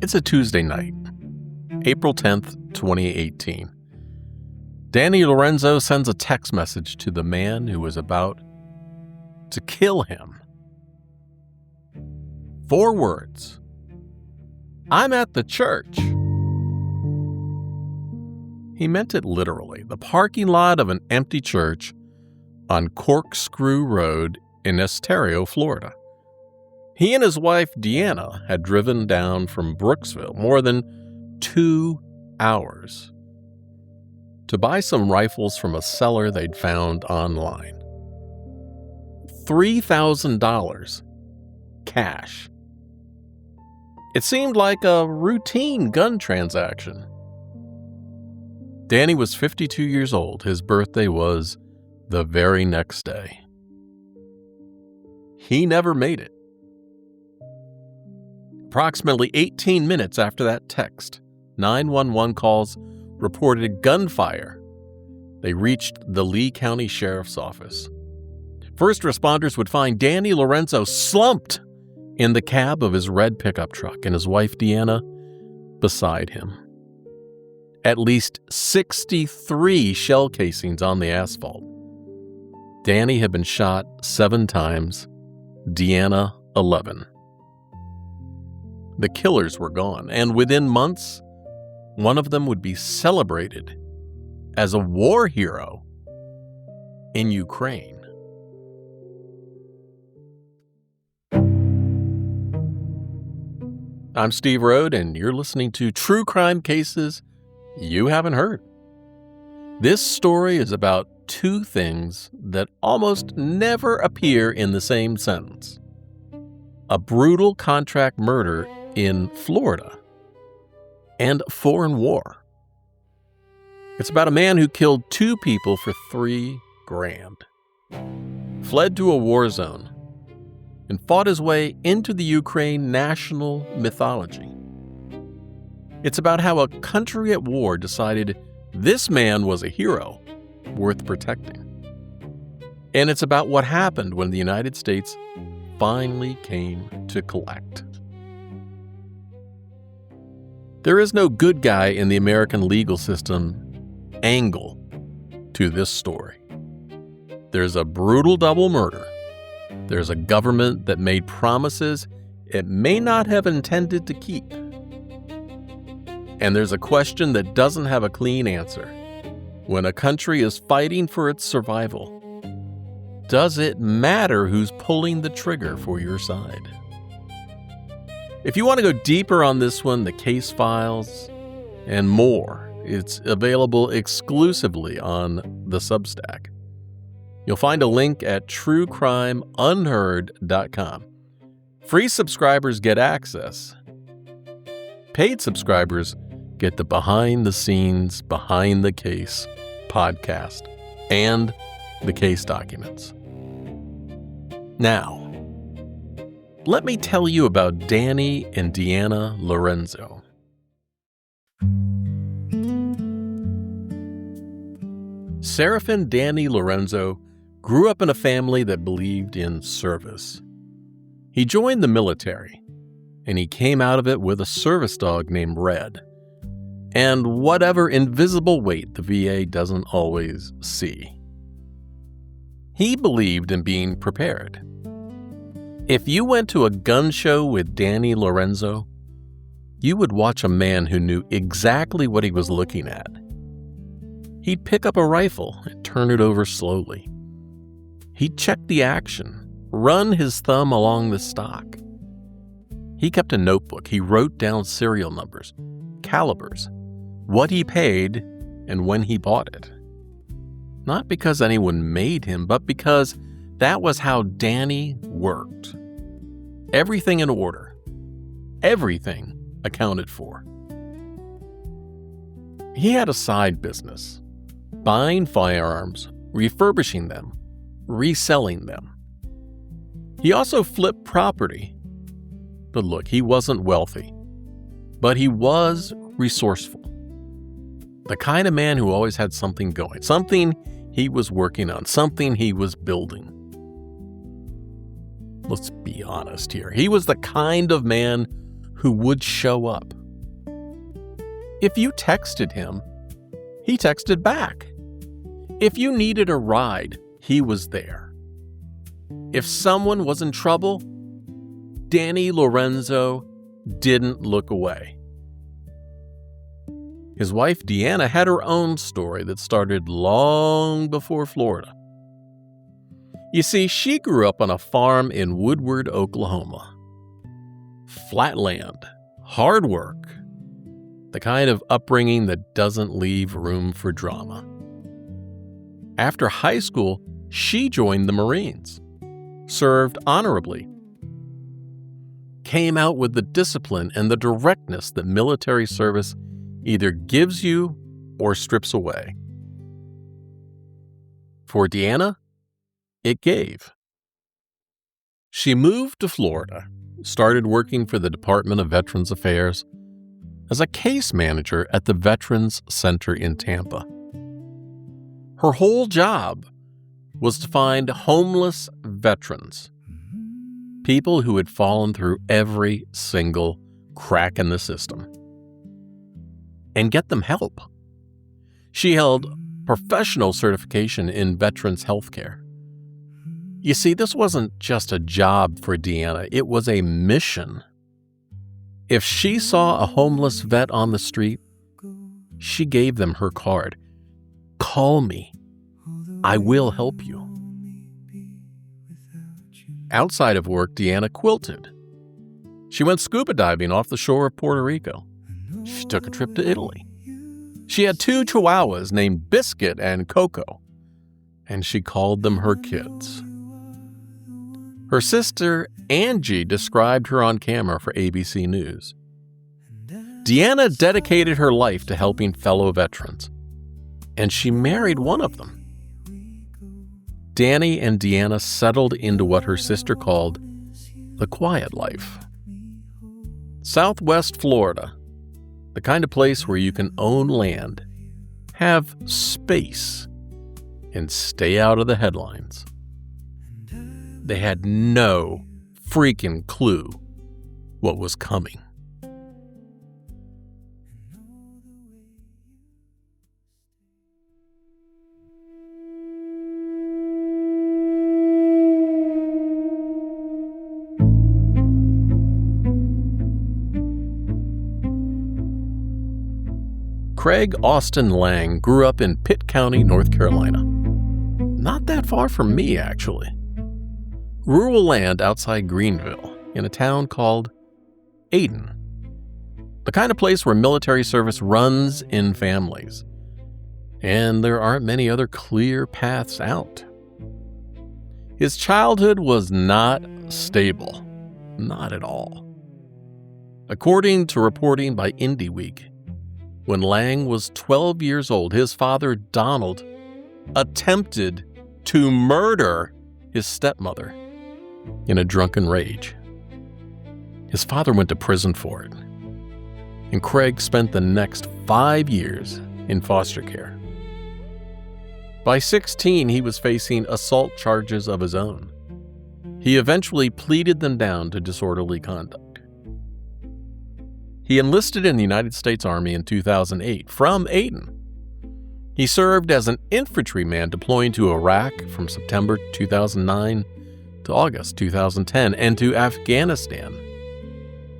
It's a Tuesday night, April 10th, 2018. Danny Lorenzo sends a text message to the man who was about to kill him. 4 words. I'm at the church. He meant it literally, the parking lot of an empty church on Corkscrew Road in Estero, Florida. He and his wife, Deanna, had driven down from Brooksville more than 2 hours to buy some rifles from a seller they'd found online. $3,000 cash. It seemed like a routine gun transaction. Danny was 52 years old. His birthday was the very next day. He never made it. Approximately 18 minutes after that text, 911 calls reported gunfire. They reached the Lee County Sheriff's Office. First responders would find Danny Lorenzo slumped in the cab of his red pickup truck and his wife Deanna beside him. At least 63 shell casings on the asphalt. Danny had been shot 7 times, Deanna 11. The killers were gone, and within months, one of them would be celebrated as a war hero in Ukraine. I'm Steve Rode, and you're listening to True Crime Cases You Haven't Heard. This story is about 2 things that almost never appear in the same sentence. A brutal contract murder in Florida and foreign war. It's about a man who killed 2 people for $3,000, fled to a war zone, and fought his way into the Ukraine national mythology. It's about how a country at war decided this man was a hero worth protecting. And it's about what happened when the United States finally came to collect. There is no good guy in the American legal system angle to this story. There's a brutal double murder. There's a government that made promises it may not have intended to keep. And there's a question that doesn't have a clean answer. When a country is fighting for its survival, does it matter who's pulling the trigger for your side? If you want to go deeper on this one, the case files, and more, it's available exclusively on the Substack. You'll find a link at truecrimeunheard.com. Free subscribers get access. Paid subscribers get the behind the scenes, behind the case podcast and the case documents. Now, let me tell you about Danny and Deanna Lorenzo. Seraphin Danny Lorenzo grew up in a family that believed in service. He joined the military, and he came out of it with a service dog named Red, and whatever invisible weight the VA doesn't always see. He believed in being prepared. If you went to a gun show with Danny Lorenzo, you would watch a man who knew exactly what he was looking at. He'd pick up a rifle and turn it over slowly. He'd check the action, run his thumb along the stock. He kept a notebook. He wrote down serial numbers, calibers, what he paid, and when he bought it. Not because anyone made him, but because that was how Danny worked. Everything in order. Everything accounted for. He had a side business, buying firearms, refurbishing them, reselling them. He also flipped property. But look, he wasn't wealthy, but he was resourceful. The kind of man who always had something going, something he was working on, something he was building. Let's be honest here. He was the kind of man who would show up. If you texted him, he texted back. If you needed a ride, he was there. If someone was in trouble, Danny Lorenzo didn't look away. His wife, Deanna, had her own story that started long before Florida. You see, she grew up on a farm in Woodward, Oklahoma. Flat land, hard work, the kind of upbringing that doesn't leave room for drama. After high school, she joined the Marines, served honorably, came out with the discipline and the directness that military service either gives you or strips away. For Deanna, it gave. She moved to Florida, started working for the Department of Veterans Affairs as a case manager at the Veterans Center in Tampa. Her whole job was to find homeless veterans, people who had fallen through every single crack in the system, and get them help. She held professional certification in veterans healthcare. You see, this wasn't just a job for Deanna, it was a mission. If she saw a homeless vet on the street, she gave them her card. Call me. I will help you. Outside of work, Deanna quilted. She went scuba diving off the shore of Puerto Rico. She took a trip to Italy. She had 2 chihuahuas named Biscuit and Coco, and she called them her kids. Her sister, Angie, described her on camera for ABC News. Deanna dedicated her life to helping fellow veterans, and she married one of them. Danny and Deanna settled into what her sister called the quiet life. Southwest Florida, the kind of place where you can own land, have space, and stay out of the headlines. They had no freaking clue what was coming. Craig Austin Lang grew up in Pitt County, North Carolina. Not that far from me, actually. Rural land outside Greenville in a town called Aden. The kind of place where military service runs in families. And there aren't many other clear paths out. His childhood was not stable. Not at all. According to reporting by IndieWeek, when Lang was 12 years old, his father, Donald, attempted to murder his stepmother in a drunken rage. His father went to prison for it, and Craig spent the next 5 years in foster care. By 16, he was facing assault charges of his own. He eventually pleaded them down to disorderly conduct. He enlisted in the United States Army in 2008 from Aden. He served as an infantryman deploying to Iraq from September 2009 to August 2010 and to Afghanistan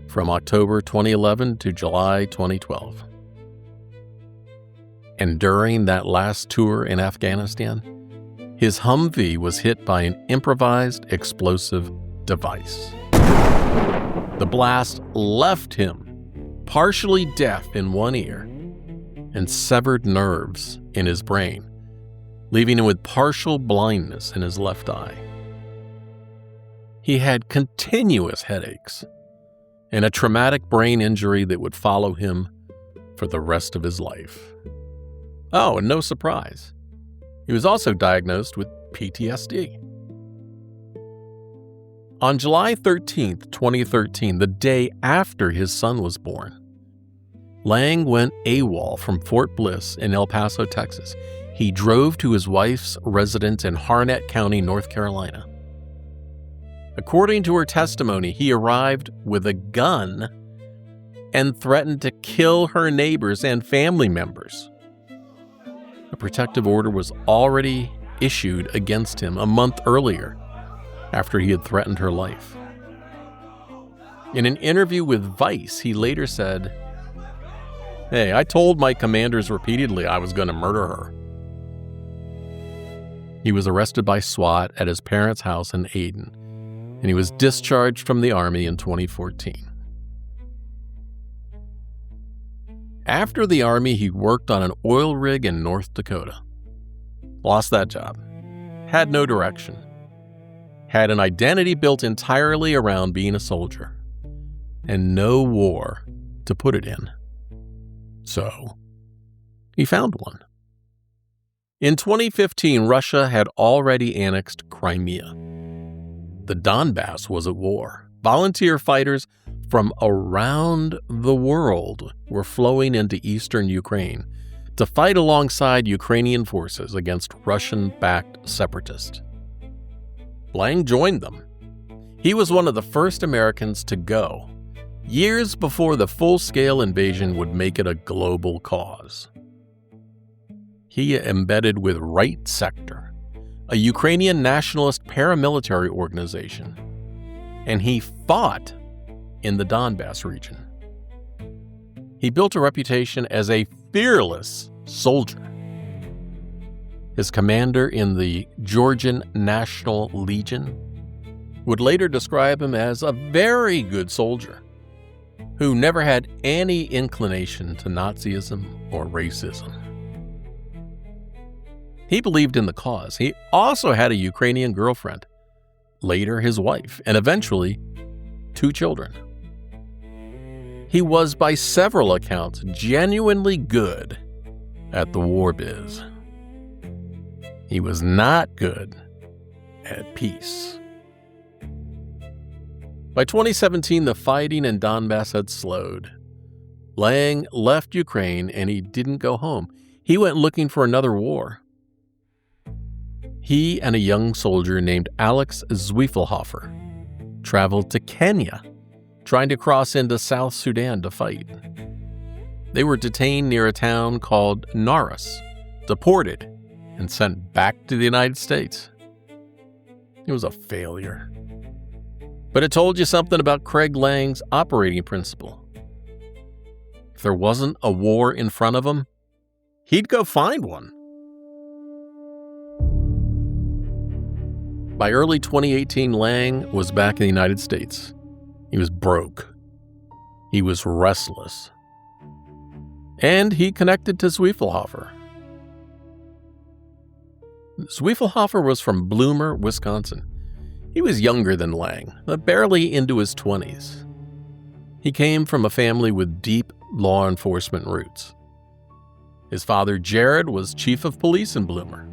from October 2011 to July 2012. And during that last tour in Afghanistan, his Humvee was hit by an improvised explosive device. The blast left him partially deaf in one ear and severed nerves in his brain, leaving him with partial blindness in his left eye. He had continuous headaches and a traumatic brain injury that would follow him for the rest of his life. Oh, and no surprise, he was also diagnosed with PTSD. On July 13, 2013, the day after his son was born, Lang went AWOL from Fort Bliss in El Paso, Texas. He drove to his wife's residence in Harnett County, North Carolina. According to her testimony, he arrived with a gun and threatened to kill her neighbors and family members. A protective order was already issued against him a month earlier, after he had threatened her life. In an interview with Vice, he later said, "Hey, I told my commanders repeatedly I was going to murder her." He was arrested by SWAT at his parents' house in Aden, and he was discharged from the Army in 2014. After the Army, he worked on an oil rig in North Dakota. Lost that job. Had no direction. Had an identity built entirely around being a soldier. And no war to put it in. So, he found one. In 2015, Russia had already annexed Crimea. The Donbass was at war. Volunteer fighters from around the world were flowing into eastern Ukraine to fight alongside Ukrainian forces against Russian-backed separatists. Lang joined them. He was one of the first Americans to go, years before the full-scale invasion would make it a global cause. He embedded with Right Sector, a Ukrainian nationalist paramilitary organization, and he fought in the Donbass region. He built a reputation as a fearless soldier. His commander in the Georgian National Legion would later describe him as a very good soldier who never had any inclination to Nazism or racism. He believed in the cause. He also had a Ukrainian girlfriend, later his wife, and eventually 2 children. He was, by several accounts, genuinely good at the war biz. He was not good at peace. By 2017, the fighting in Donbass had slowed. Lang left Ukraine and he didn't go home. He went looking for another war. He and a young soldier named Alex Zwiefelhofer traveled to Kenya, trying to cross into South Sudan to fight. They were detained near a town called Naras, deported, and sent back to the United States. It was a failure. But it told you something about Craig Lang's operating principle. If there wasn't a war in front of him, he'd go find one. By early 2018, Lang was back in the United States. He was broke. He was restless. And he connected to Zwiefelhofer. Zwiefelhofer was from Bloomer, Wisconsin. He was younger than Lang, but barely into his 20s. He came from a family with deep law enforcement roots. His father, Jared, was chief of police in Bloomer.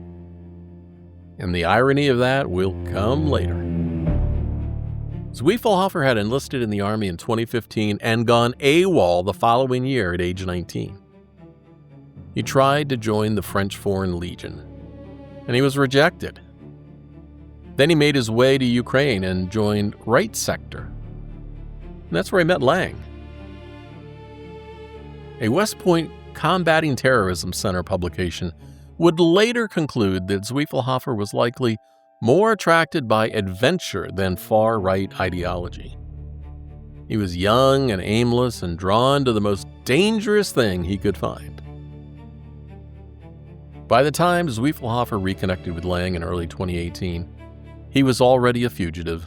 And the irony of that will come later. Zwiefelhofer had enlisted in the Army in 2015 and gone AWOL the following year at age 19. He tried to join the French Foreign Legion, and he was rejected. Then he made his way to Ukraine and joined Right Sector. And that's where he met Lang. A West Point Combating Terrorism Center publication would later conclude that Zwiefelhofer was likely more attracted by adventure than far-right ideology. He was young and aimless and drawn to the most dangerous thing he could find. By the time Zwiefelhofer reconnected with Lang in early 2018, he was already a fugitive.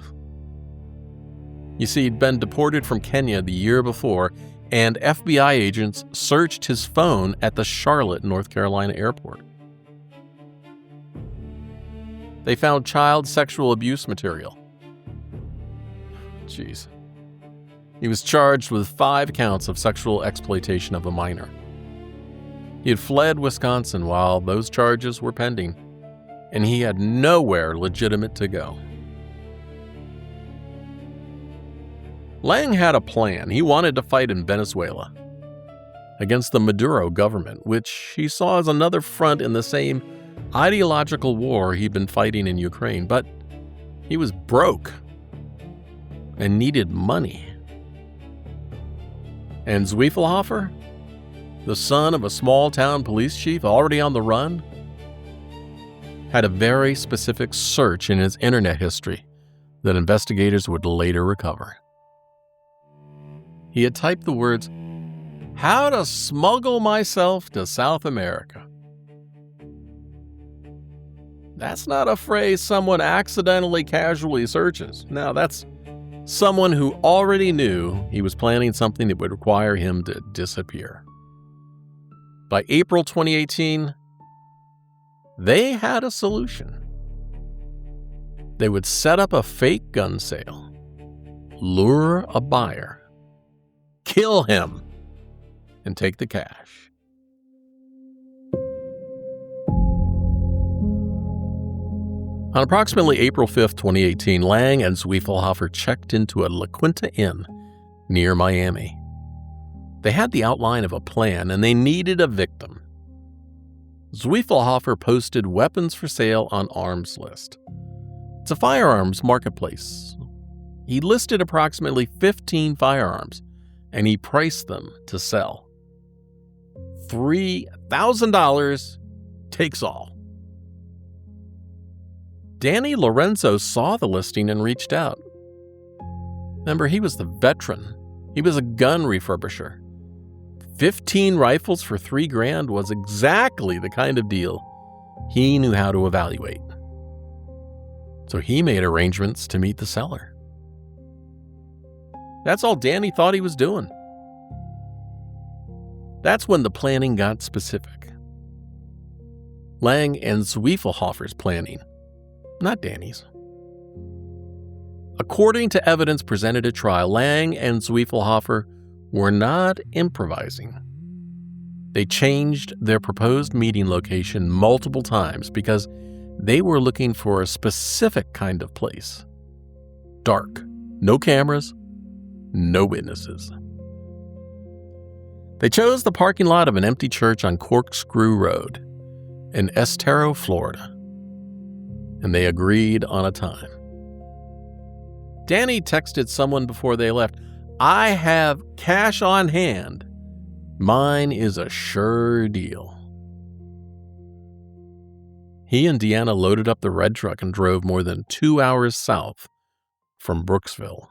You see, he'd been deported from Kenya the year before, and FBI agents searched his phone at the Charlotte, North Carolina airport. They found child sexual abuse material. Jeez. He was charged with 5 counts of sexual exploitation of a minor. He had fled Wisconsin while those charges were pending, and he had nowhere legitimate to go. Lang had a plan. He wanted to fight in Venezuela against the Maduro government, which he saw as another front in the same ideological war he'd been fighting in Ukraine, but he was broke and needed money. And Zwiefelhofer, the son of a small-town police chief already on the run, had a very specific search in his internet history that investigators would later recover. He had typed the words, "How to smuggle myself to South America." That's not a phrase someone accidentally casually searches. No, that's someone who already knew he was planning something that would require him to disappear. By April 2018, they had a solution. They would set up a fake gun sale, lure a buyer, kill him, and take the cash. On approximately April 5th, 2018, Lang and Zwiefelhofer checked into a La Quinta Inn near Miami. They had the outline of a plan, and they needed a victim. Zwiefelhofer posted weapons for sale on Arms List. It's a firearms marketplace. He listed approximately 15 firearms, and he priced them to sell. $3,000 takes all. Danny Lorenzo saw the listing and reached out. Remember, he was the veteran. He was a gun refurbisher. 15 rifles for $3,000 was exactly the kind of deal he knew how to evaluate. So he made arrangements to meet the seller. That's all Danny thought he was doing. That's when the planning got specific. Lang and Zwiefelhofer's planning, not Danny's. According to evidence presented at trial, Lang and Zwiefelhofer were not improvising. They changed their proposed meeting location multiple times because they were looking for a specific kind of place. Dark, no cameras, no witnesses. They chose the parking lot of an empty church on Corkscrew Road in Estero, Florida, and they agreed on a time. Danny texted someone before they left, "I have cash on hand. Mine is a sure deal." He and Deanna loaded up the red truck and drove more than 2 hours south from Brooksville.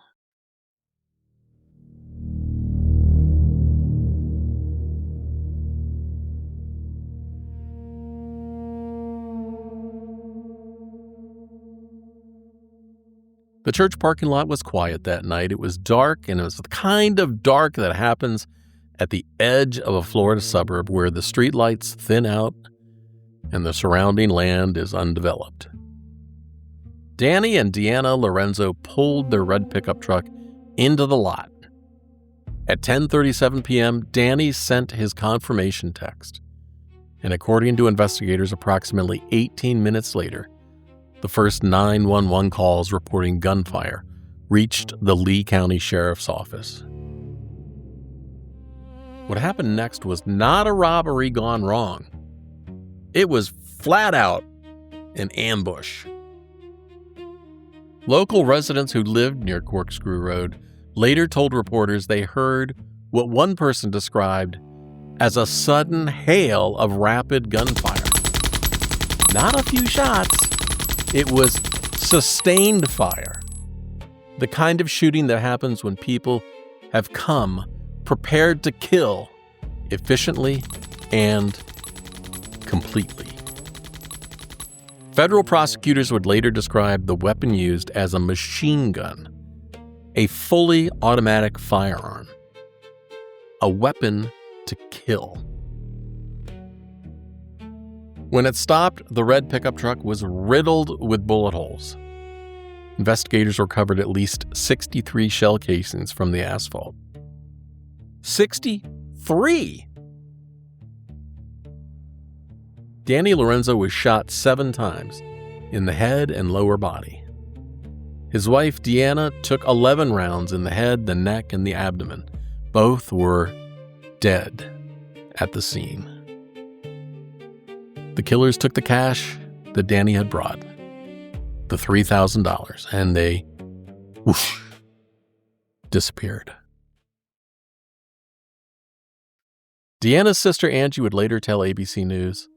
The church parking lot was quiet that night. It was dark, and it was the kind of dark that happens at the edge of a Florida suburb where the streetlights thin out and the surrounding land is undeveloped. Danny and Deanna Lorenzo pulled their red pickup truck into the lot. At 10:37 p.m., Danny sent his confirmation text. And according to investigators, approximately 18 minutes later, the first 911 calls reporting gunfire reached the Lee County Sheriff's Office. What happened next was not a robbery gone wrong. It was flat out an ambush. Local residents who lived near Corkscrew Road later told reporters they heard what one person described as a sudden hail of rapid gunfire. Not a few shots. It was sustained fire, the kind of shooting that happens when people have come prepared to kill efficiently and completely. Federal prosecutors would later describe the weapon used as a machine gun, a fully automatic firearm, a weapon to kill. When it stopped, the red pickup truck was riddled with bullet holes. Investigators recovered at least 63 shell casings from the asphalt. 63! Danny Lorenzo was shot 7 times in the head and lower body. His wife, Deanna, took 11 rounds in the head, the neck, and the abdomen. Both were dead at the scene. The killers took the cash that Danny had brought, the $3,000, and they, whoosh, disappeared. Deanna's sister Angie would later tell ABC News,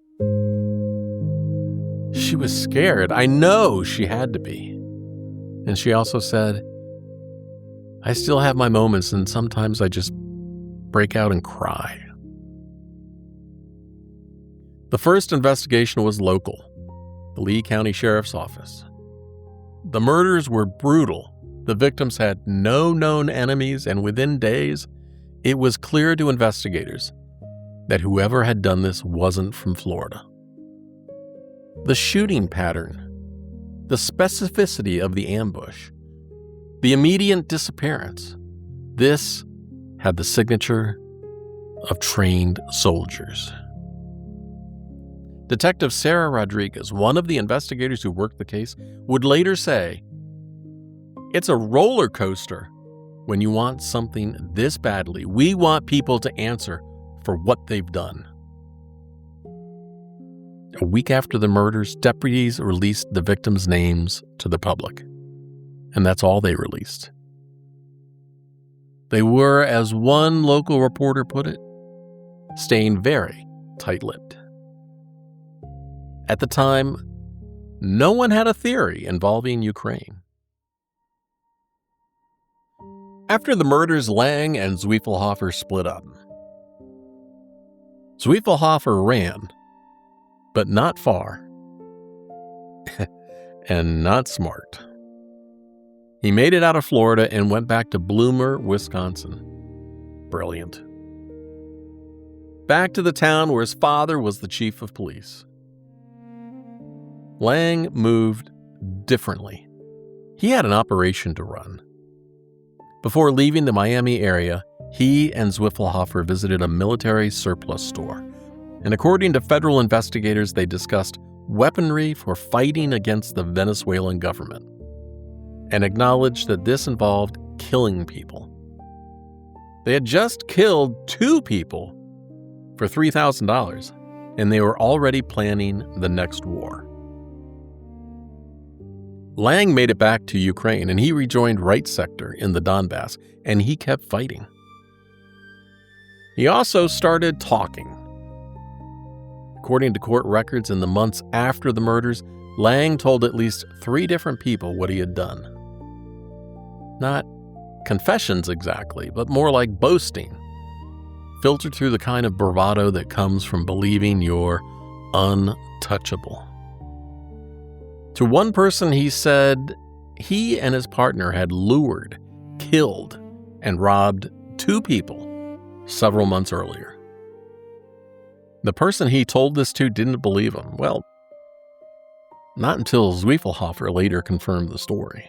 "She was scared. I know she had to be." And she also said, "I still have my moments and sometimes I just break out and cry." The first investigation was local, the Lee County Sheriff's Office. The murders were brutal. The victims had no known enemies, and within days, it was clear to investigators that whoever had done this wasn't from Florida. The shooting pattern, the specificity of the ambush, the immediate disappearance, this had the signature of trained soldiers. Detective Sarah Rodriguez, one of the investigators who worked the case, would later say, "It's a roller coaster when you want something this badly. We want people to answer for what they've done." A week after the murders, deputies released the victims' names to the public. And that's all they released. They were, as one local reporter put it, staying very tight-lipped. At the time, no one had a theory involving Ukraine. After the murders, Lang and Zwiefelhofer split up. Zwiefelhofer ran, but not far, and not smart. He made it out of Florida and went back to Bloomer, Wisconsin. Brilliant. Back to the town where his father was the chief of police. Lang moved differently. He had an operation to run. Before leaving the Miami area, he and Zwiefelhofer visited a military surplus store. And according to federal investigators, they discussed weaponry for fighting against the Venezuelan government and acknowledged that this involved killing people. They had just killed 2 people for $3,000, and they were already planning the next war. Lang made it back to Ukraine, and he rejoined Right Sector in the Donbass, and he kept fighting. He also started talking. According to court records, in the months after the murders, Lang told at least 3 different people what he had done. Not confessions exactly, but more like boasting, filtered through the kind of bravado that comes from believing you're untouchable. To one person, he said he and his partner had lured, killed, and robbed 2 people several months earlier. The person he told this to didn't believe him. Well, not until Zwiefelhofer later confirmed the story.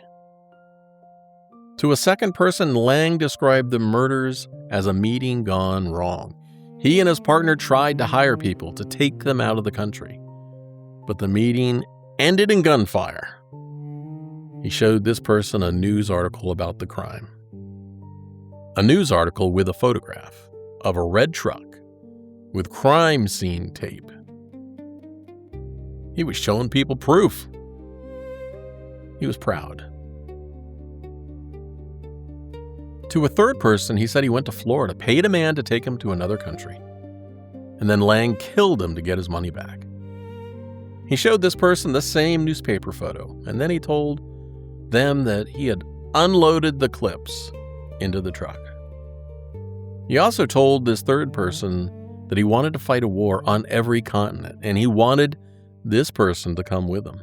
To a second person, Lang described the murders as a meeting gone wrong. He and his partner tried to hire people to take them out of the country, but the meeting ended in gunfire. He showed this person a news article about the crime. A news article with a photograph of a red truck with crime scene tape. He was showing people proof. He was proud. To a third person, he said he went to Florida, paid a man to take him to another country, and then Lang killed him to get his money back. He showed this person the same newspaper photo, and then he told them that he had unloaded the clips into the truck. He also told this third person that he wanted to fight a war on every continent, and he wanted this person to come with him.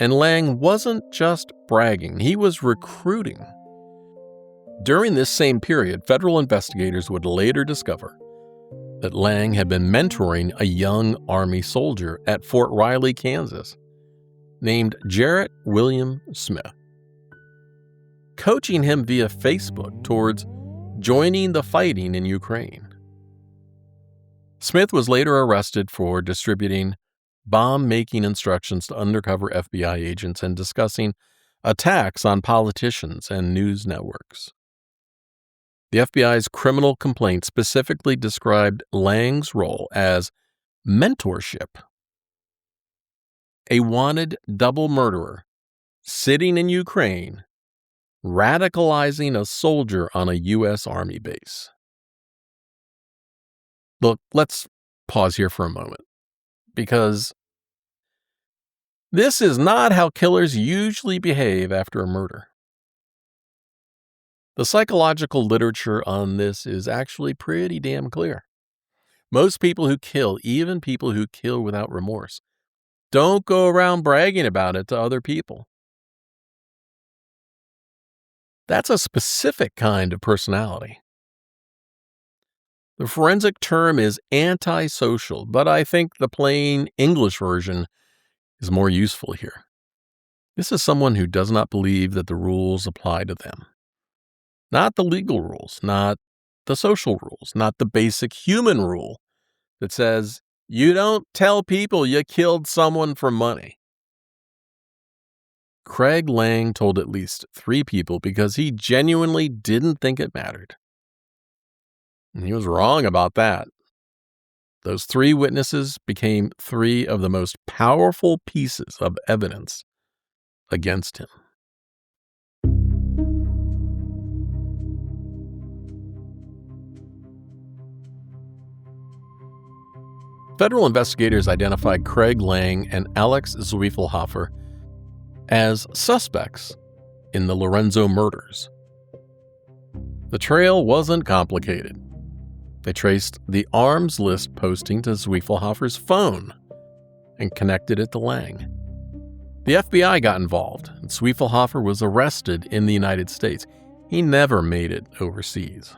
And Lang wasn't just bragging, he was recruiting. During this same period, federal investigators would later discover that Lang had been mentoring a young Army soldier at Fort Riley, Kansas, named Jarrett William Smith, coaching him via Facebook towards joining the fighting in Ukraine. Smith was later arrested for distributing bomb-making instructions to undercover FBI agents and discussing attacks on politicians and news networks. The FBI's criminal complaint specifically described Lang's role as mentorship. A wanted double murderer sitting in Ukraine, radicalizing a soldier on a U.S. Army base. Look, let's pause here for a moment, because this is not how killers usually behave after a murder. The psychological literature on this is actually pretty damn clear. Most people who kill, even people who kill without remorse, don't go around bragging about it to other people. That's a specific kind of personality. The forensic term is antisocial, but I think the plain English version is more useful here. This is someone who does not believe that the rules apply to them. Not the legal rules, not the social rules, not the basic human rule that says you don't tell people you killed someone for money. Craig Lang told at least 3 people because he genuinely didn't think it mattered. And he was wrong about that. Those 3 witnesses became 3 of the most powerful pieces of evidence against him. Federal investigators identified Craig Lang and Alex Zwiefelhofer as suspects in the Lorenzo murders. The trail wasn't complicated. They traced the arms list posting to Zwiefelhofer's phone and connected it to Lang. The FBI got involved, and Zwiefelhofer was arrested in the United States. He never made it overseas.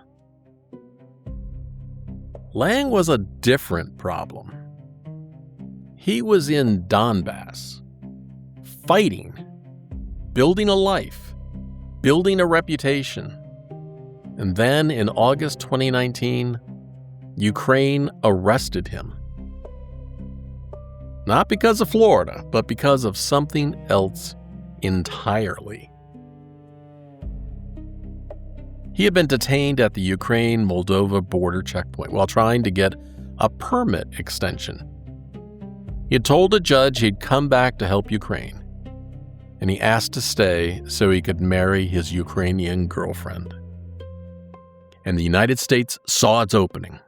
Lang was a different problem. He was in Donbass, fighting, building a life, building a reputation. And then in August 2019, Ukraine arrested him. Not because of Florida, but because of something else entirely. He had been detained at the Ukraine-Moldova border checkpoint while trying to get a permit extension. He had told a judge he'd come back to help Ukraine, and he asked to stay so he could marry his Ukrainian girlfriend. And the United States saw its opening.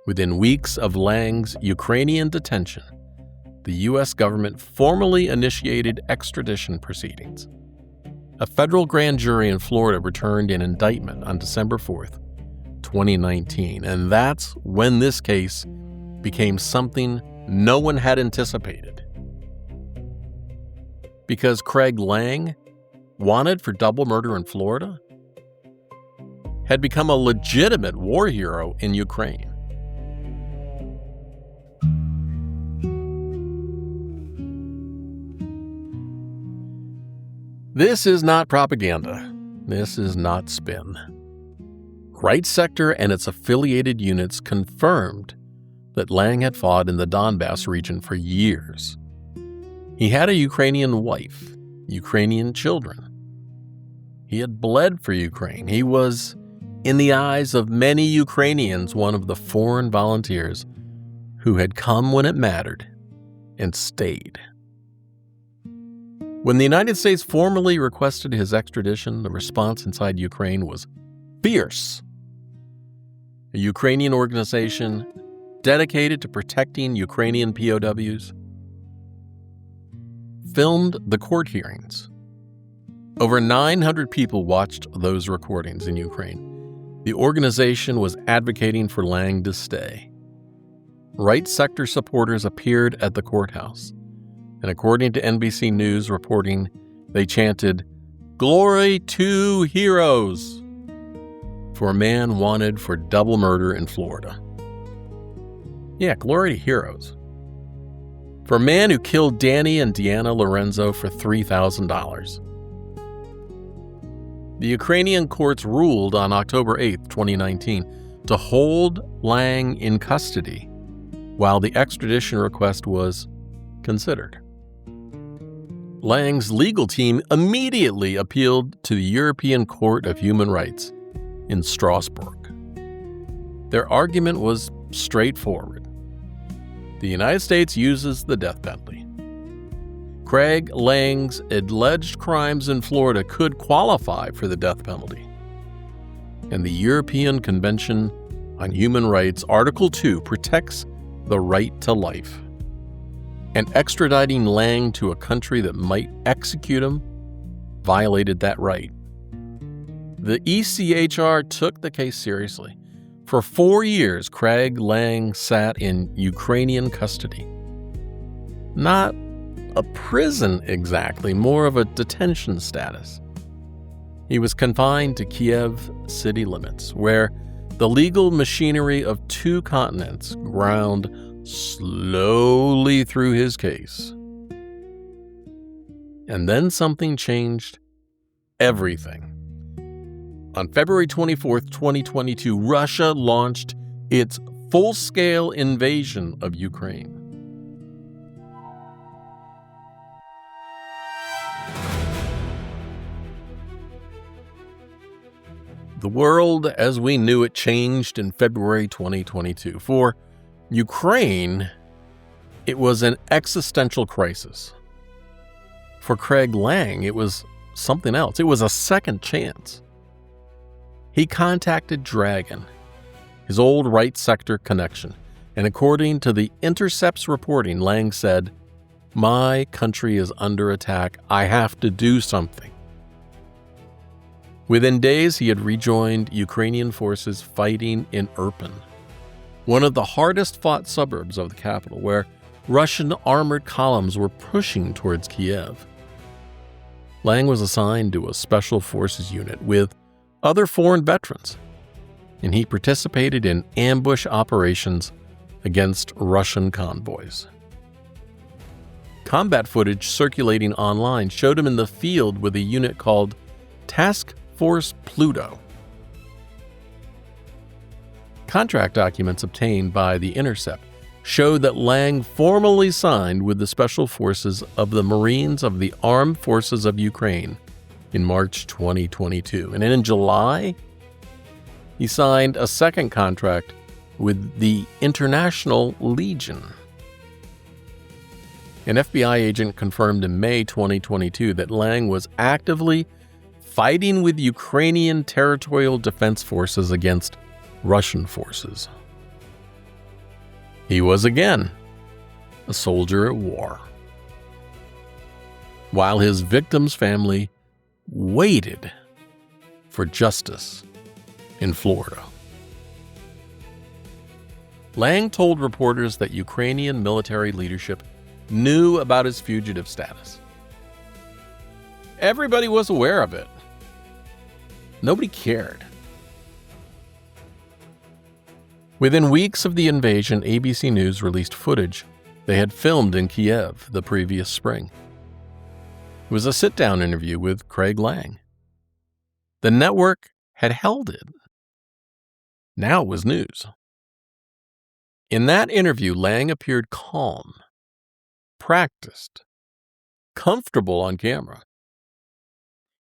Within weeks of Lang's Ukrainian detention, the U.S. government formally initiated extradition proceedings. A federal grand jury in Florida returned an indictment on December 4th, 2019, and that's when this case became something no one had anticipated. Because Craig Lang, wanted for double murder in Florida, had become a legitimate war hero in Ukraine. This is not propaganda. This is not spin. Right Sector and its affiliated units confirmed that Lang had fought in the Donbass region for years. He had a Ukrainian wife, Ukrainian children. He had bled for Ukraine. He was, in the eyes of many Ukrainians, one of the foreign volunteers who had come when it mattered and stayed. When the United States formally requested his extradition, the response inside Ukraine was fierce. A Ukrainian organization dedicated to protecting Ukrainian POWs filmed the court hearings. Over 900 people watched those recordings in Ukraine. The organization was advocating for Lang to stay. Right Sector supporters appeared at the courthouse, and according to NBC News reporting, they chanted, "Glory to heroes," for a man wanted for double murder in Florida. Yeah, glory to heroes. For a man who killed Danny and Deanna Lorenzo for $3,000. The Ukrainian courts ruled on October 8, 2019, to hold Lang in custody while the extradition request was considered. Lang's legal team immediately appealed to the European Court of Human Rights in Strasbourg. Their argument was straightforward. The United States uses the death penalty. Craig Lang's alleged crimes in Florida could qualify for the death penalty, and the European Convention on human rights, Article 2 protects the right to life. And extraditing Lang to a country that might execute him violated that right. The ECHR took the case seriously. For 4 years, Craig Lang sat in Ukrainian custody. Not a prison exactly, more of a detention status. He was confined to Kiev city limits, where the legal machinery of 2 continents ground slowly through his case. And then something changed everything. On February 24th, 2022, Russia launched its full-scale invasion of Ukraine. The world as we knew it changed in February 2022. For Ukraine, it was an existential crisis. For Craig Lang, it was something else. It was a second chance. He contacted Dragon, his old right sector connection, and according to The Intercept's reporting, Lang said, "My country is under attack. I have to do something." Within days, he had rejoined Ukrainian forces fighting in Irpin, one of the hardest-fought suburbs of the capital, where Russian armored columns were pushing towards Kiev. Lang was assigned to a special forces unit with other foreign veterans, and he participated in ambush operations against Russian convoys. Combat footage circulating online showed him in the field with a unit called Task Force Pluto. Contract documents obtained by The Intercept showed that Lang formally signed with the Special Forces of the Marines of the Armed Forces of Ukraine in March 2022. And then in July, he signed a second contract with the International Legion. An FBI agent confirmed in May 2022 that Lang was actively fighting with Ukrainian territorial defense forces against Russian forces. He was again a soldier at war, while his victim's family waited for justice in Florida. Lang told reporters that Ukrainian military leadership knew about his fugitive status. Everybody was aware of it. Nobody cared. Within weeks of the invasion, ABC News released footage they had filmed in Kiev the previous spring. It was a sit-down interview with Craig Lang. The network had held it. Now it was news. In that interview, Lang appeared calm, practiced, comfortable on camera.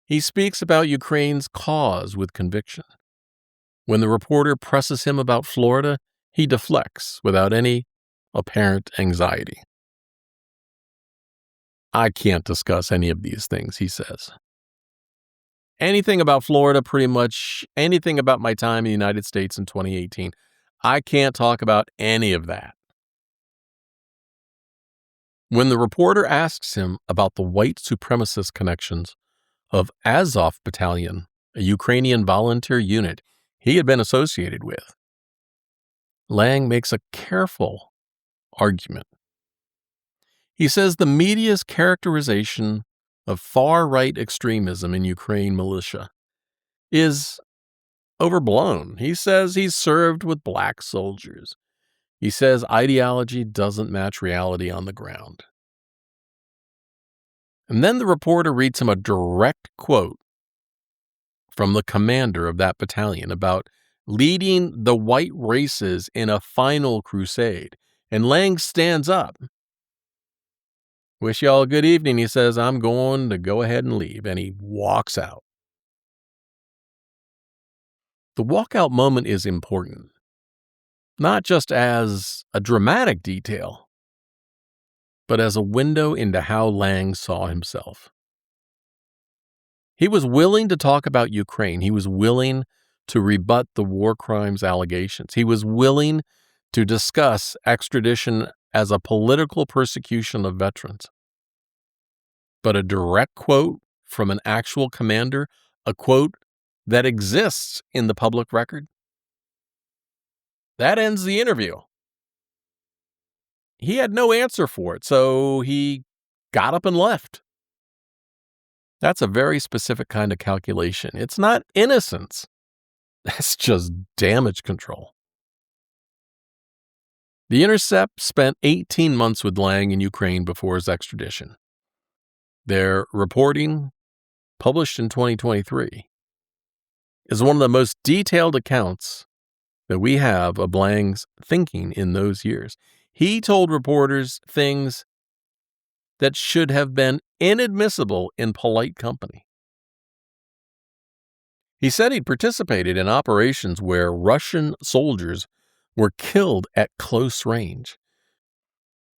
He speaks about Ukraine's cause with conviction. When the reporter presses him about Florida, he deflects without any apparent anxiety. "I can't discuss any of these things," he says. "Anything about Florida, pretty much anything about my time in the United States in 2018, I can't talk about any of that." When the reporter asks him about the white supremacist connections of Azov Battalion, a Ukrainian volunteer unit he had been associated with, Lang makes a careful argument. He says the media's characterization of far-right extremism in Ukraine militia is overblown. He says he's served with black soldiers. He says ideology doesn't match reality on the ground. And then the reporter reads him a direct quote from the commander of that battalion about leading the white races in a final crusade. And Lang stands up. "Wish y'all a good evening," he says. "I'm going to go ahead and leave." And he walks out. The walkout moment is important, not just as a dramatic detail, but as a window into how Lang saw himself. He was willing to talk about Ukraine. He was willing to rebut the war crimes allegations. He was willing to discuss extradition as a political persecution of veterans. But a direct quote from an actual commander, a quote that exists in the public record, that ends the interview. He had no answer for it, so he got up and left. That's a very specific kind of calculation. It's not innocence. That's just damage control. The Intercept spent 18 months with Lang in Ukraine before his extradition. Their reporting, published in 2023, is one of the most detailed accounts that we have of Lang's thinking in those years. He told reporters things that should have been inadmissible in polite company. He said he'd participated in operations where Russian soldiers were killed at close range.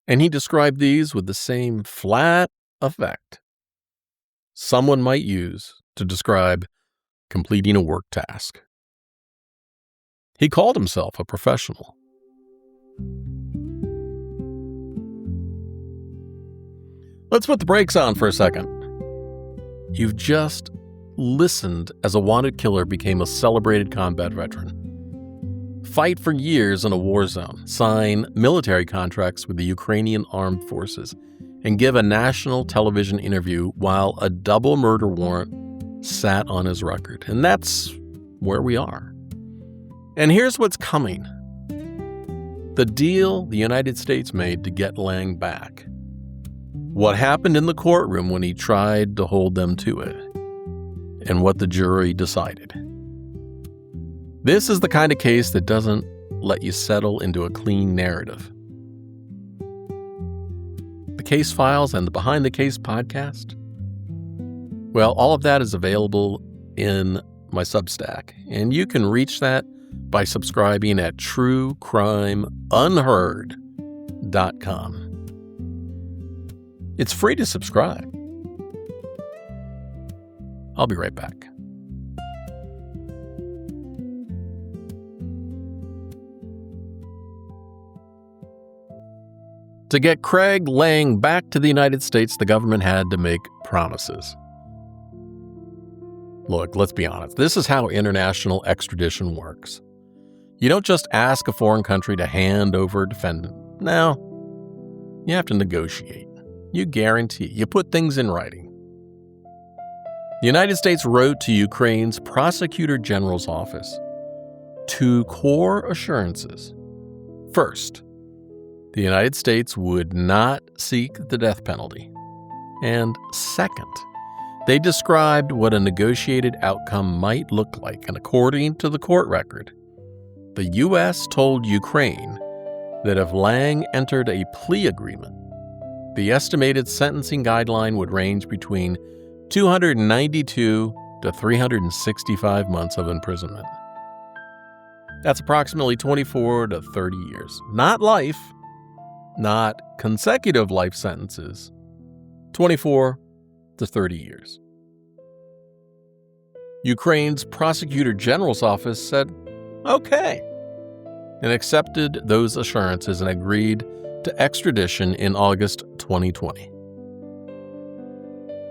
And he described these with the same flat effect someone might use to describe completing a work task. He called himself a professional. Let's put the brakes on for a second. You've just listened as a wanted killer became a celebrated combat veteran. Fight for years in a war zone, sign military contracts with the Ukrainian armed forces, and give a national television interview while a double murder warrant sat on his record. And that's where we are. And here's what's coming. The deal the United States made to get Lang back. What happened in the courtroom when he tried to hold them to it. And what the jury decided. This is the kind of case that doesn't let you settle into a clean narrative. The case files and the Behind the Case podcast, well, all of that is available in my Substack, and you can reach that by subscribing at truecrimeunheard.com. It's free to subscribe. I'll be right back. To get Craig Lang back to the United States, the government had to make promises. Look, let's be honest. This is how international extradition works. You don't just ask a foreign country to hand over a defendant. No, you have to negotiate. You guarantee. You put things in writing. The United States wrote to Ukraine's Prosecutor General's office 2 core assurances. First, the United States would not seek the death penalty. And second, they described what a negotiated outcome might look like. And according to the court record, the U.S. told Ukraine that if Lang entered a plea agreement, the estimated sentencing guideline would range between 292 to 365 months of imprisonment. That's approximately 24 to 30 years. Not life, not consecutive life sentences, 24 to 30 years. Ukraine's Prosecutor General's office said, okay, and accepted those assurances and agreed to extradition in August 2020.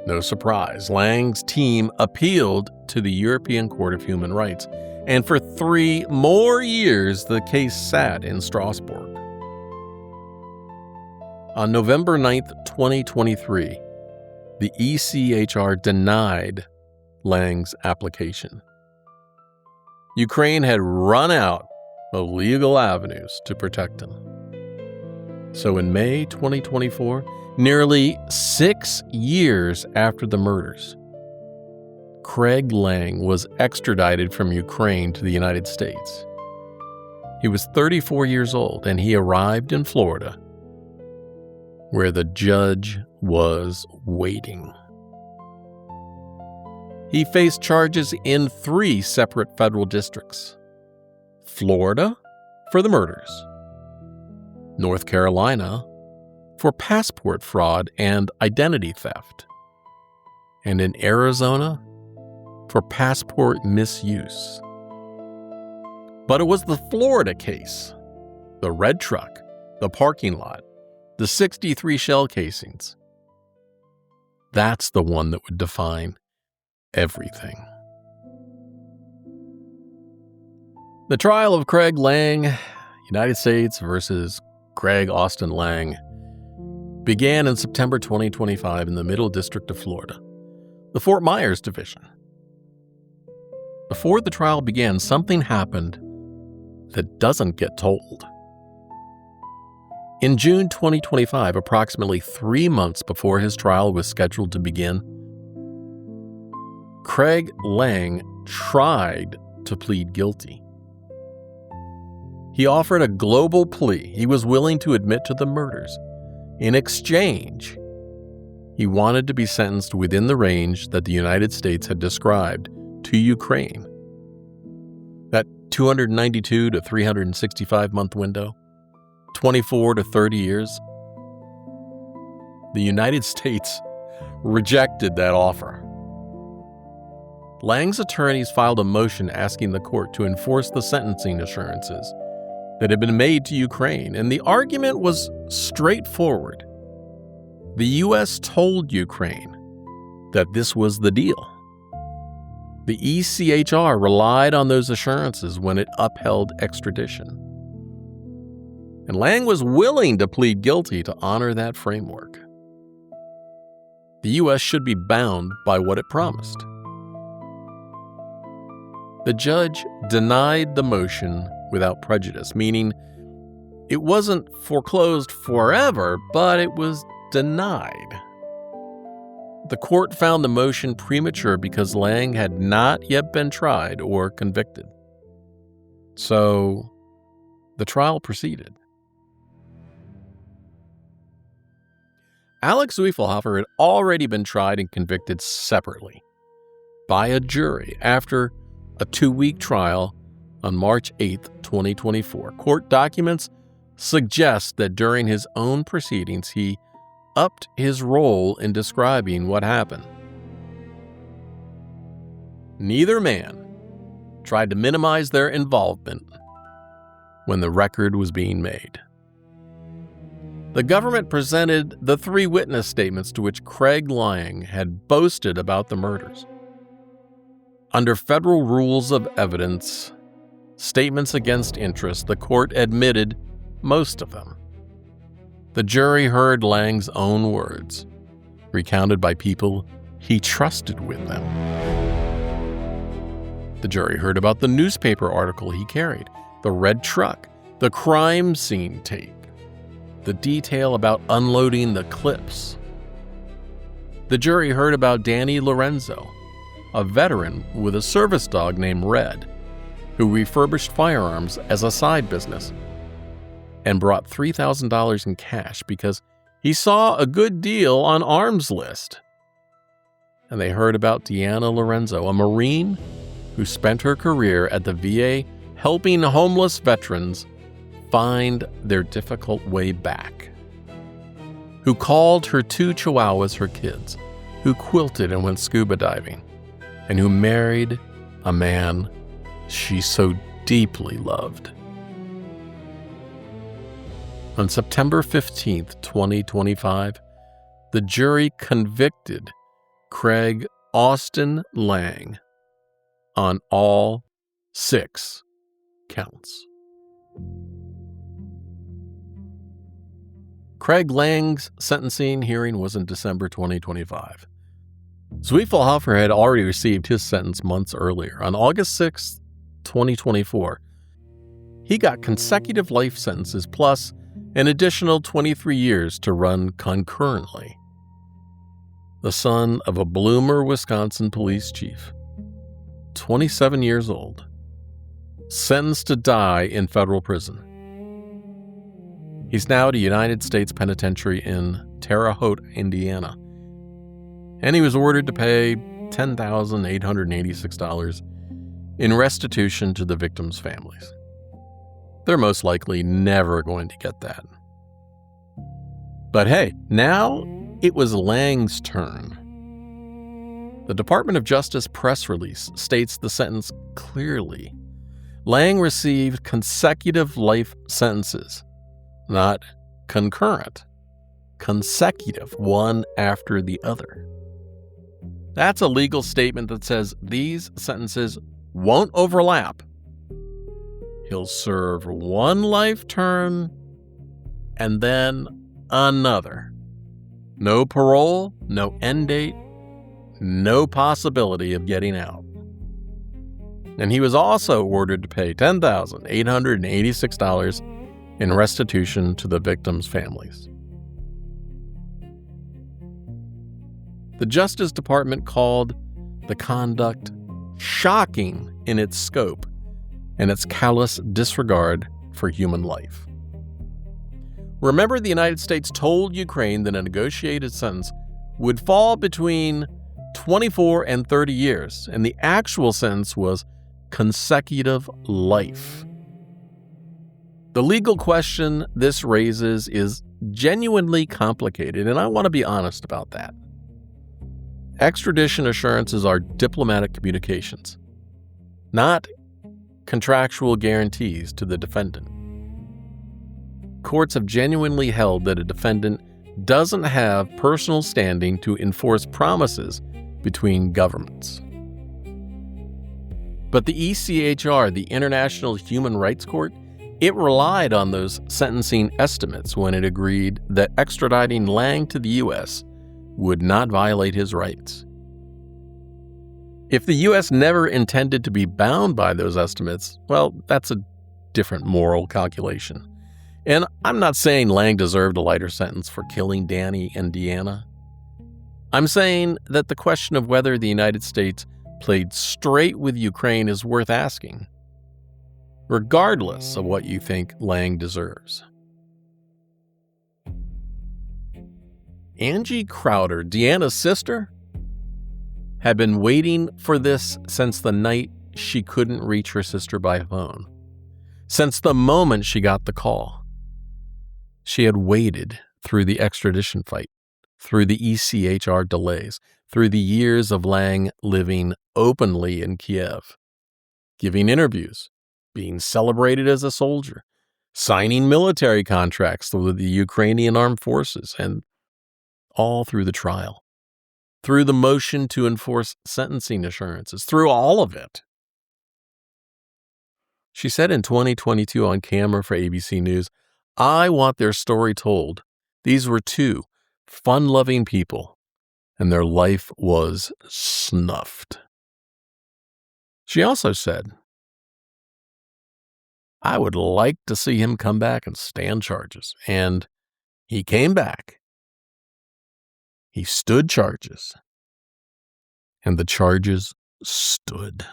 No surprise, Lang's team appealed to the European Court of Human Rights, and for 3 more years the case sat in Strasbourg. On November 9th, 2023, the ECHR denied Lang's application. Ukraine had run out of legal avenues to protect him. So in May 2024, nearly 6 years after the murders, Craig Lang was extradited from Ukraine to the United States. He was 34 years old, and he arrived in Florida, where the judge was waiting. He faced charges in 3 separate federal districts: Florida for the murders, North Carolina for passport fraud and identity theft, and in Arizona for passport misuse. But it was the Florida case, the red truck, the parking lot, the 63 shell casings. That's the one that would define everything. The trial of Craig Lang, United States versus Craig Austin Lang, began in September 2025 in the Middle District of Florida, the Fort Myers Division. Before the trial began, something happened that doesn't get told. In June 2025, approximately 3 months before his trial was scheduled to begin, Craig Lang tried to plead guilty. He offered a global plea. He was willing to admit to the murders. In exchange, he wanted to be sentenced within the range that the United States had described to Ukraine. That 292 to 365 month window, 24 to 30 years. The United States rejected that offer. Lang's attorneys filed a motion asking the court to enforce the sentencing assurances that had been made to Ukraine, and the argument was straightforward. The U.S. told Ukraine that this was the deal. The ECHR relied on those assurances when it upheld extradition. And Lang was willing to plead guilty to honor that framework. The U.S. should be bound by what it promised. The judge denied the motion without prejudice, meaning it wasn't foreclosed forever, but it was denied. The court found the motion premature because Lang had not yet been tried or convicted. So the trial proceeded. Alex Zwiefelhofer had already been tried and convicted separately by a jury after a 2-week trial on March 8, 2024. Court documents suggest that during his own proceedings, he upped his role in describing what happened. Neither man tried to minimize their involvement when the record was being made. The government presented the 3 witness statements to which Craig Lang had boasted about the murders. Under federal rules of evidence, statements against interest, the court admitted most of them. The jury heard Lang's own words, recounted by people he trusted with them. The jury heard about the newspaper article he carried, the red truck, the crime scene tape, the detail about unloading the clips. The jury heard about Danny Lorenzo, a veteran with a service dog named Red, who refurbished firearms as a side business and brought $3,000 in cash because he saw a good deal on Arms List. And they heard about Deanna Lorenzo, a Marine who spent her career at the VA helping homeless veterans find their difficult way back, who called her 2 chihuahuas her kids, who quilted and went scuba diving, and who married a man she so deeply loved. On September 15, 2025, the jury convicted Craig Austin Lang on all 6 counts. Craig Lang's sentencing hearing was in December 2025. Zwiefelhofer had already received his sentence months earlier. On August 6, 2024, he got consecutive life sentences plus an additional 23 years to run concurrently. The son of a Bloomer, Wisconsin police chief, 27 years old, sentenced to die in federal prison. He's now at a United States penitentiary in Terre Haute, Indiana, and he was ordered to pay $10,886 in restitution to the victims' families. They're most likely never going to get that. But hey, now it was Lang's turn. The Department of Justice press release states the sentence clearly. Lang received consecutive life sentences, not concurrent, consecutive, one after the other. That's a legal statement that says these sentences won't overlap. He'll serve one life term and then another. No parole, no end date, no possibility of getting out. And he was also ordered to pay $10,886 in restitution to the victims' families. The Justice Department called the conduct shocking in its scope and its callous disregard for human life. Remember, the United States told Ukraine that a negotiated sentence would fall between 24 and 30 years, and the actual sentence was consecutive life. The legal question this raises is genuinely complicated, and I want to be honest about that. Extradition assurances are diplomatic communications, not contractual guarantees to the defendant. Courts have genuinely held that a defendant doesn't have personal standing to enforce promises between governments. But the ECHR, the International Human Rights Court, it relied on those sentencing estimates when it agreed that extraditing Lang to the U.S. would not violate his rights. If the U.S. never intended to be bound by those estimates, well, that's a different moral calculation. And I'm not saying Lang deserved a lighter sentence for killing Danny and Deanna. I'm saying that the question of whether the United States played straight with Ukraine is worth asking, regardless of what you think Lang deserves. Angie Crowder, Deanna's sister, had been waiting for this since the night she couldn't reach her sister by phone, since the moment she got the call. She had waited through the extradition fight, through the ECHR delays, through the years of Lang living openly in Kiev, giving interviews, being celebrated as a soldier, signing military contracts with the Ukrainian armed forces, and all through the trial, through the motion to enforce sentencing assurances, through all of it. She said in 2022 on camera for ABC News, "I want their story told. These were two fun-loving people, and their life was snuffed." She also said, "I would like to see him come back and stand charges." And he came back. He stood charges. And the charges stood.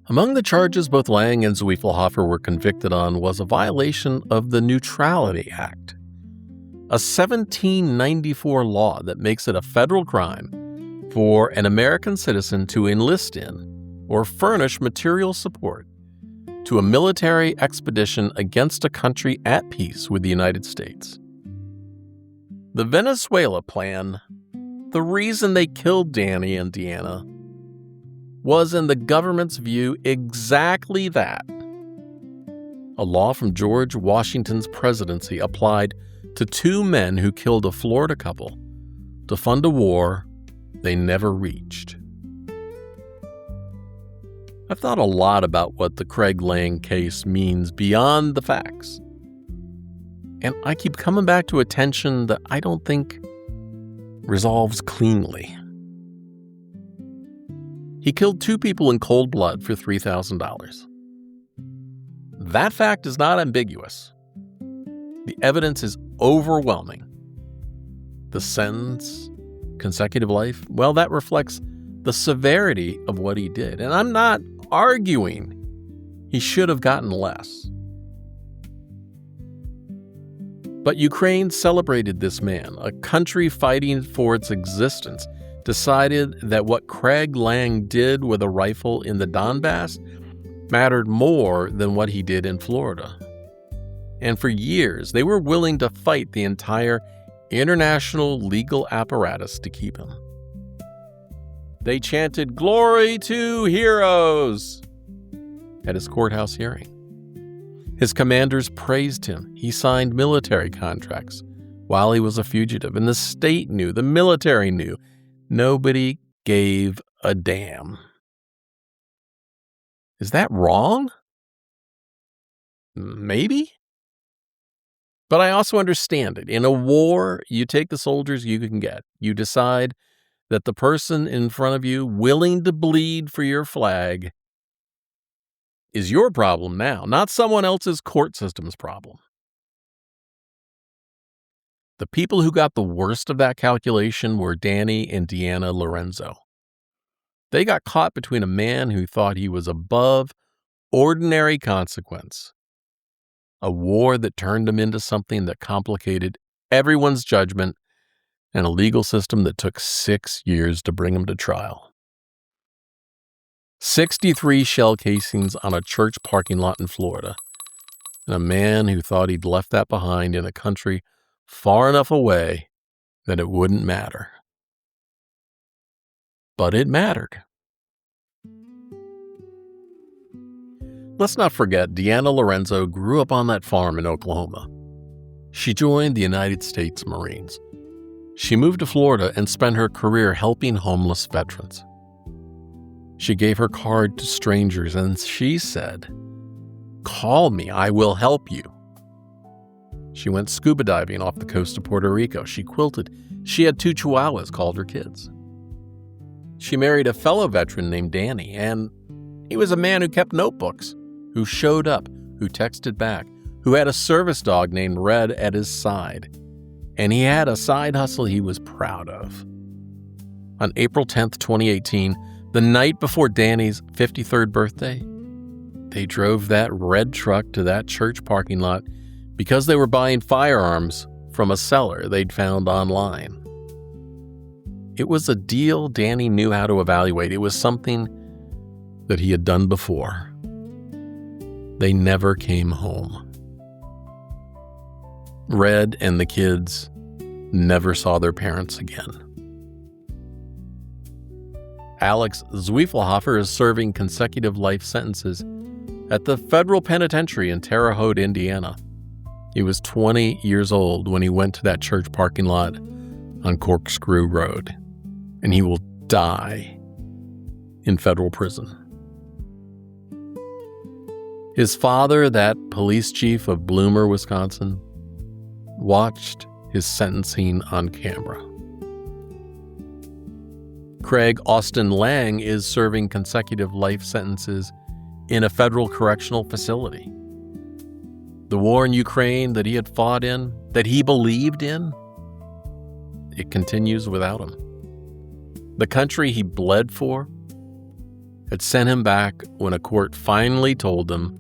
Among the charges both Lang and Zwiefelhofer were convicted on was a violation of the Neutrality Act, a 1794 law that makes it a federal crime for an American citizen to enlist in or furnish material support to a military expedition against a country at peace with the United States. The Venezuela plan, the reason they killed Danny and Deanna, was, in the government's view, exactly that. A law from George Washington's presidency applied to two men who killed a Florida couple to fund a war they never reached. I've thought a lot about what the Craig Lang case means beyond the facts. And I keep coming back to a tension that I don't think resolves cleanly. He killed two people in cold blood for $3,000. That fact is not ambiguous. The evidence is overwhelming. The sentence, consecutive life, well, that reflects the severity of what he did. And I'm not arguing he should have gotten less. But Ukraine celebrated this man, a country fighting for its existence, decided that what Craig Lang did with a rifle in the Donbass mattered more than what he did in Florida. And for years, they were willing to fight the entire international legal apparatus to keep him. They chanted, "Glory to heroes!" at his courthouse hearing. His commanders praised him. He signed military contracts while he was a fugitive, and the state knew, the military knew. Nobody gave a damn. Is that wrong? Maybe. But I also understand it. In a war, you take the soldiers you can get. You decide that the person in front of you willing to bleed for your flag is your problem now, not someone else's court system's problem. The people who got the worst of that calculation were Danny and Deanna Lorenzo. They got caught between a man who thought he was above ordinary consequence, a war that turned him into something that complicated everyone's judgment, and a legal system that took 6 years to bring him to trial. 63 shell casings on a church parking lot in Florida, and a man who thought he'd left that behind in a country far enough away that it wouldn't matter. But it mattered. Let's not forget, Deanna Lorenzo grew up on that farm in Oklahoma. She joined the United States Marines. She moved to Florida and spent her career helping homeless veterans. She gave her card to strangers and she said, "Call me, I will help you." She went scuba diving off the coast of Puerto Rico. She quilted. She had 2 chihuahuas called her kids. She married a fellow veteran named Danny, and he was a man who kept notebooks, who showed up, who texted back, who had a service dog named Red at his side. And he had a side hustle he was proud of. On April 10th, 2018, the night before Danny's 53rd birthday, they drove that red truck to that church parking lot because they were buying firearms from a seller they'd found online. It was a deal Danny knew how to evaluate. It was something that he had done before. They never came home. Red and the kids never saw their parents again. Alex Zwiefelhofer is serving consecutive life sentences at the federal penitentiary in Terre Haute, Indiana. He was 20 years old when he went to that church parking lot on Corkscrew Road, and he will die in federal prison. His father, that police chief of Bloomer, Wisconsin, watched his sentencing on camera. Craig Austin Lang is serving consecutive life sentences in a federal correctional facility. The war in Ukraine that he had fought in, that he believed in, it continues without him. The country he bled for had sent him back when a court finally told them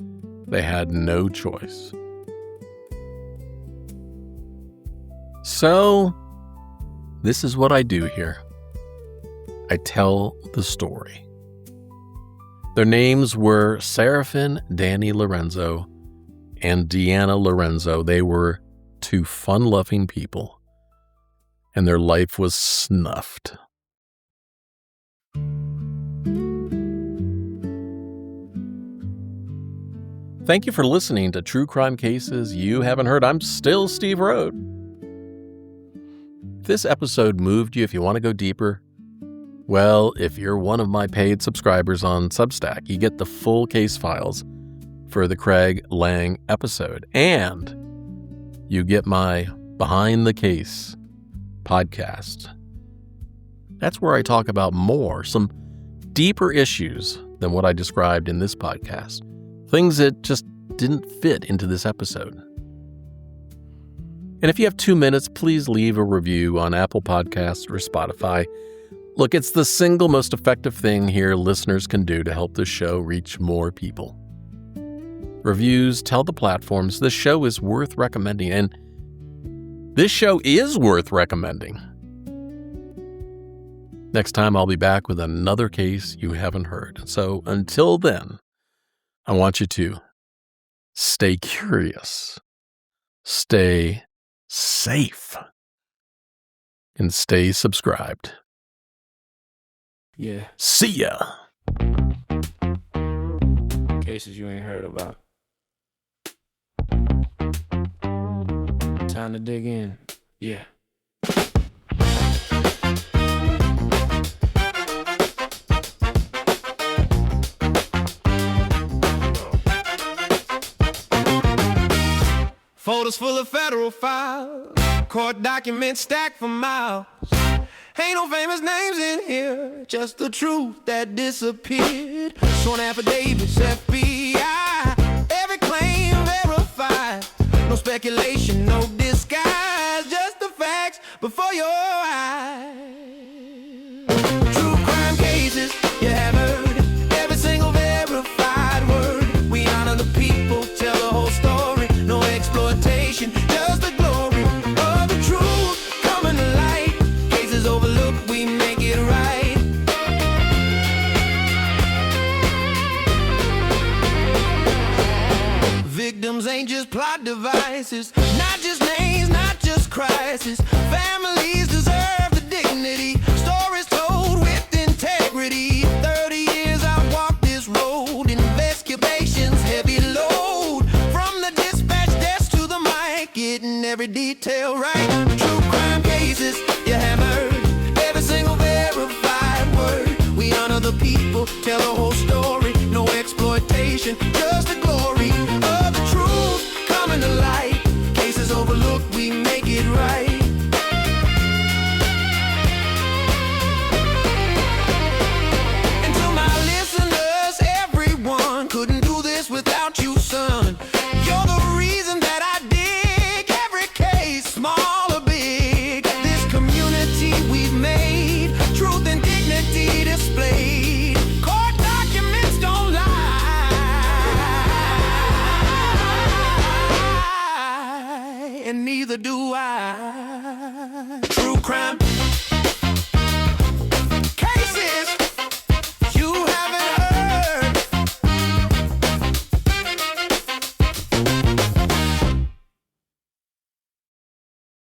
they had no choice. So, this is what I do here. I tell the story. Their names were Serafin Danny Lorenzo and Deanna Lorenzo. They were 2 fun-loving people, and their life was snuffed. Thank you for listening to True Crime Cases You Haven't Heard. I'm still Steve Rode. If this episode moved you, if you want to go deeper, well, if you're one of my paid subscribers on Substack, you get the full case files for the Craig Lang episode, and you get my Behind the Case podcast. That's where I talk about some deeper issues than what I described in this podcast. Things that just didn't fit into this episode. And if you have 2 minutes, please leave a review on Apple Podcasts or Spotify. Look, it's the single most effective thing here listeners can do to help this show reach more people. Reviews tell the platforms this show is worth recommending, and this show is worth recommending. Next time, I'll be back with another case you haven't heard. So until then, I want you to stay curious, stay safe, and stay subscribed. Yeah. See ya. Cases you ain't heard about. Time to dig in. Yeah. Folders full of federal files, court documents stacked for miles. Ain't no famous names in here, just the truth that disappeared. Sworn affidavits, FBI, every claim verified. No speculation, no disguise, just the facts before your eyes. True crime cases, you have heard every single verified word. We honor the people, tell the whole story. No exploitation, just the glory of the truth coming to light. Cases overlooked, we make it right. Victims ain't just plot devices, not just names, not just crisis. Families deserve the dignity, stories told with integrity. 30 years I walked this road, investigations heavy load. From the dispatch desk to the mic, getting every detail right. True crime cases, you have heard every single verified word. We honor the people, tell the whole story. No exploitation, just the glory of the truth coming to light. Cases overlooked, we make it right. And to my listeners, everyone, couldn't do this without you, son. You're the reason that I dig every case, small or big. This community we've made, truth and dignity displayed. Court documents don't lie, and neither do I. True crime